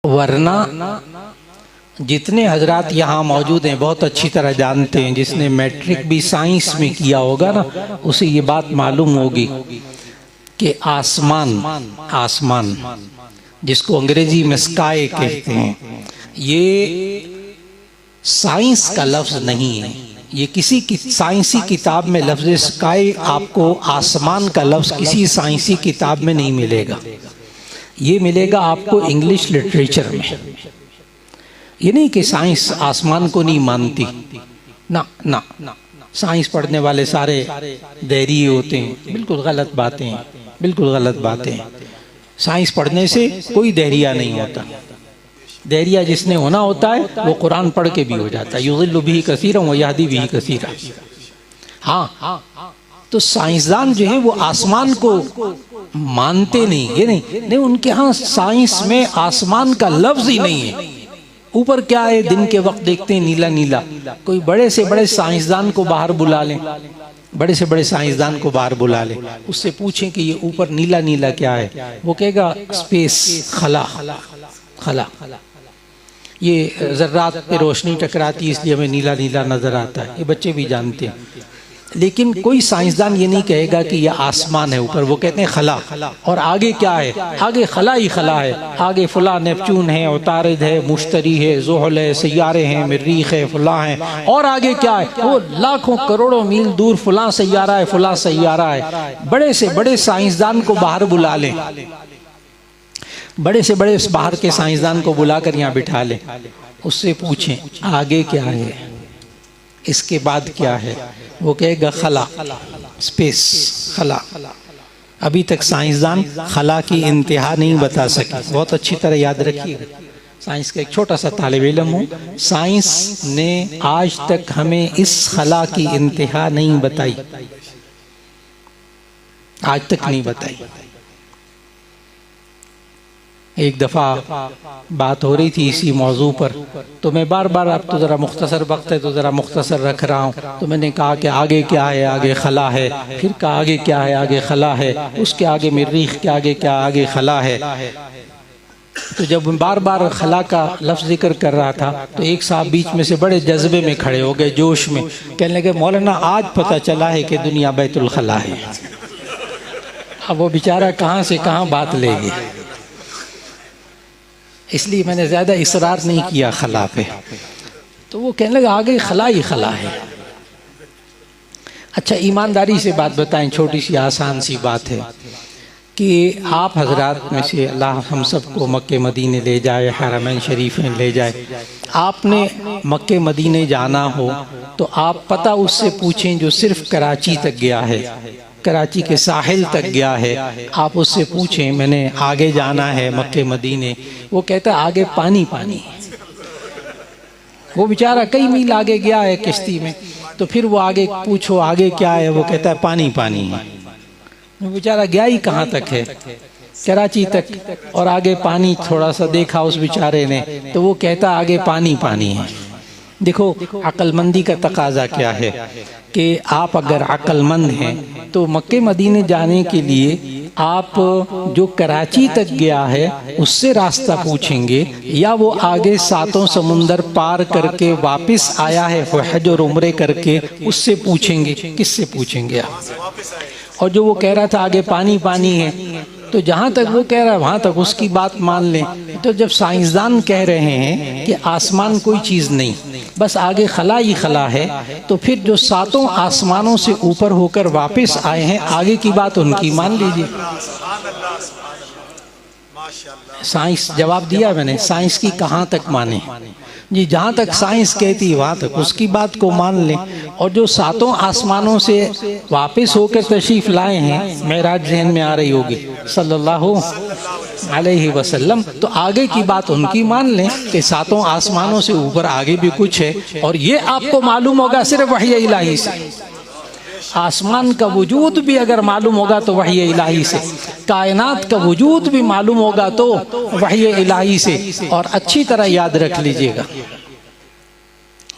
ورنہ جتنے حضرات یہاں موجود ہیں بہت اچھی طرح جانتے ہیں، جس نے میٹرک بھی سائنس میں کیا ہوگا نا اسے یہ بات معلوم ہوگی کہ آسمان جس کو انگریزی میں اسکائی کہتے ہیں، یہ سائنس کا لفظ نہیں ہے۔ یہ کسی سائنسی کتاب میں لفظ اسکائی آپ کو آسمان کا لفظ کسی سائنسی کتاب میں نہیں ملے گا، یہ ملے گا آپ کو انگلش لٹریچر میں۔ یہ نہیں کہ سائنس آسمان کو نہیں مانتی، نہ سائنس پڑھنے والے سارے دہریے ہوتے ہیں، بالکل غلط باتیں ہیں، بالکل غلط باتیں ہیں۔ سائنس پڑھنے سے کوئی دہریہ نہیں ہوتا، دہریہ جس نے ہونا ہوتا ہے وہ قرآن پڑھ کے بھی ہو جاتا ہے، یضل بہ کثیرا ویہدی بہ کثیرا۔ ہاں تو سائنسدان جو ہیں وہ آسمان کو مانتے نہیں، یہ نہیں ان کے ہاں سائنس میں آسمان کا لفظ ہی نہیں ہے۔ اوپر کیا ہے، دن کے وقت دیکھتے ہیں نیلا نیلا، کوئی بڑے سے بڑے سائنسدان کو باہر بلا لیں، بڑے سے بڑے سائنسدان کو باہر بلا لیں، اس سے پوچھیں کہ یہ اوپر نیلا نیلا کیا ہے، وہ کہے گا اسپیس، خلا۔ یہ ذرات پہ روشنی ٹکراتی ہے اس لیے ہمیں نیلا نیلا نظر آتا ہے، یہ بچے بھی جانتے ہیں۔ لیکن کوئی سائنسدان یہ نہیں کہے گا کہ یہ آسمان ہے اوپر، وہ کہتے ہیں خلا، اور آگے کیا ہے، آگے خلا ہی خلا ہے، آگے فلاں نیپچون ہے، عطارد ہے، مشتری ہے، زحل ہے، سیارے ہیں، مریخ ہے، فلاں ہے، اور آگے کیا ہے، وہ لاکھوں کروڑوں میل دور فلاں سیارہ ہے، فلاں سیارہ ہے۔ بڑے سے بڑے سائنسدان کو باہر بلا لیں، بڑے سے بڑے باہر کے سائنسدان کو بلا کر یہاں بٹھا لیں، اس سے پوچھیں آگے کیا ہے، اس کے بعد کیا ہے، وہ کہے گا خلا، اسپیس، خلا۔ ابھی تک سائنسدان خلا کی انتہا نہیں بتا سکے۔ بہت اچھی طرح یاد رکھیے، سائنس کا ایک چھوٹا سا طالب علم ہوں، سائنس نے آج تک ہمیں اس خلا کی انتہا نہیں بتائی، آج تک نہیں بتائی۔ ایک دفعہ بات ہو رہی تھی اسی موضوع پر، تو میں بار بار، اب تو ذرا مختصر وقت ہے تو ذرا مختصر رکھ رہا ہوں، تو میں نے کہا کہ آگے کیا ہے، آگے خلا ہے، پھر کہا آگے کیا ہے، آگے خلا ہے، اس کے آگے مریخ کے آگے کیا، آگے خلا ہے۔ تو جب بار بار خلا کا لفظ ذکر کر رہا تھا تو ایک صاحب بیچ میں سے بڑے جذبے میں کھڑے ہو گئے، جوش میں، کہنے لگے مولانا آج پتہ چلا ہے کہ دنیا بیت الخلا ہے۔ اب وہ بیچارہ کہاں سے کہاں بات لے گئے، اس لیے میں نے زیادہ اصرار نہیں کیا خلا پہ۔ تو وہ کہنے لگا آگے خلا ہی خلا ہے۔ اچھا ایمانداری سے بات بتائیں، چھوٹی سی آسان سی بات ہے کہ آپ حضرات میں سے اللہ ہم سب کو مکہ مدینے لے جائے، حرمین شریفین لے جائے، آپ نے مکہ مدینے جانا ہو تو آپ پتہ اس سے پوچھیں جو صرف کراچی تک گیا ہے، کراچی کے ساحل تک گیا ہے، آپ اس سے پوچھیں میں نے آگے جانا ہے مکہ مدینے، وہ کہتا ہے آگے پانی پانی۔ وہ بیچارہ کئی میل آگے گیا ہے کشتی میں، تو پھر وہ آگے پوچھو آگے کیا ہے، وہ کہتا ہے پانی پانی ہے۔ وہ بیچارہ گیا ہی کہاں تک ہے، کراچی تک، اور آگے پانی تھوڑا سا دیکھا اس بیچارے نے، تو وہ کہتا آگے پانی پانی ہے۔ دیکھو عقل مندی کا تقاضا کیا ہے کہ آپ اگر عقل مند ہیں تو مکہ مدینے جانے کے لیے آپ جو کراچی تک گیا ہے اس سے راستہ پوچھیں گے، یا وہ آگے ساتوں سمندر پار کر کے واپس آیا ہے حج اور عمرے کر کے، اس سے پوچھیں گے، کس سے پوچھیں گے آپ؟ اور جو وہ کہہ رہا تھا آگے پانی پانی ہے، تو جہاں تک وہ کہہ رہا ہے وہاں تک اس کی بات مان لیں۔ تو جب سائنسدان کہہ رہے ہیں کہ آسمان کوئی چیز نہیں، بس آگے خلا ہی خلا ہے، تو پھر جو ساتوں آسمانوں سے اوپر ہو کر واپس آئے ہیں آگے کی بات ان کی مان لیجئے۔ سائنس جواب دیا میں نے، سائنس کی کہاں تک مانے جی، جہاں تک سائنس کہتی وہاں تک اس کی بات کو مان لیں۔ اور جو ساتوں آسمانوں سے واپس ہو کر تشریف لائے ہیں، معراج ذہن میں آ رہی ہوگی صلی اللہ علیہ وسلم، تو آگے کی بات ان کی مان لیں کہ ساتوں آسمانوں سے اوپر آگے بھی کچھ ہے، اور یہ آپ کو معلوم ہوگا صرف وحی الہی سے۔ آسمان کا وجود بھی اگر معلوم ہوگا تو وحی الہی سے، کائنات کا وجود بھی معلوم ہوگا تو وحی الہی سے۔ اور اچھی طرح یاد رکھ لیجئے گا،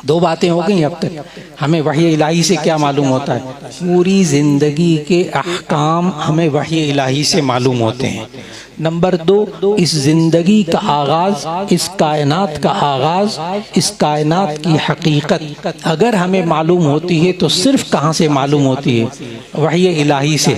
دو باتیں ہو گئی اب تک. ہمیں وحی الہی سے کیا معلوم ہوتا ہے؟ پوری زندگی کے احکام ہمیں وحی الہی سے معلوم ہوتے ہیں. نمبر دو، اس زندگی کا آغاز، اس کائنات کا آغاز، اس کائنات کی حقیقت اگر ہمیں معلوم ہوتی ہے تو صرف کہاں سے معلوم ہوتی ہے؟ وحی الہی سے.